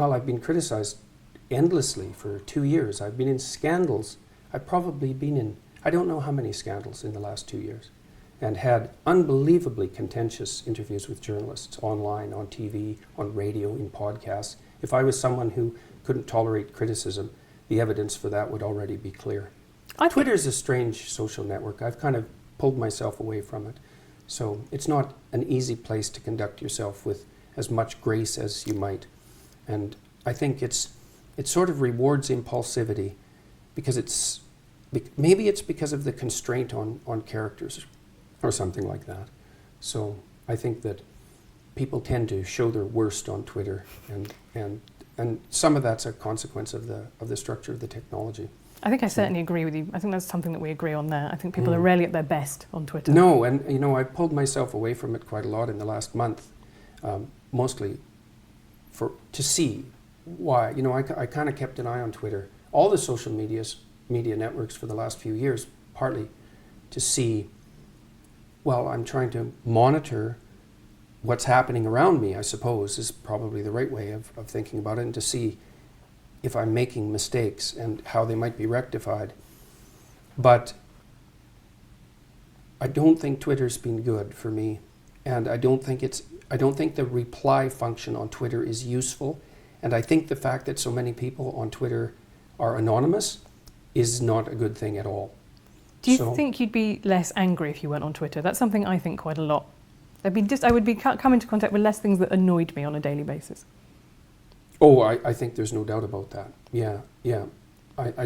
Well, I've been criticized endlessly for 2 years. I've been in scandals. I've probably been in, I don't know how many scandals in the last 2 years, and had unbelievably contentious interviews with journalists online, on TV, on radio, in podcasts. If I was someone who couldn't tolerate criticism, the evidence for that would already be clear. Twitter's a strange social network. I've kind of pulled myself away from it. So it's not an easy place to conduct yourself with as much grace as you might. And I think it sort of rewards impulsivity because maybe it's because of the constraint on characters or something like that. So I think that people tend to show their worst on Twitter, and some of that's a consequence of the structure of the technology. I think I certainly agree with you. I think that's something that we agree on there. I think people are rarely at their best on Twitter. No, and I pulled myself away from it quite a lot in the last month, mostly to see why. I kind of kept an eye on Twitter, all the social media networks for the last few years, partly to see, well, I'm trying to monitor what's happening around me, I suppose, is probably the right way of thinking about it, and to see if I'm making mistakes and how they might be rectified. But I don't think Twitter's been good for me, and I don't think the reply function on Twitter is useful, and I think the fact that so many people on Twitter are anonymous is not a good thing at all. Do you think you'd be less angry if you weren't on Twitter? That's something I think quite a lot. I would come into contact with less things that annoyed me on a daily basis. Oh, I think there's no doubt about that. Yeah. I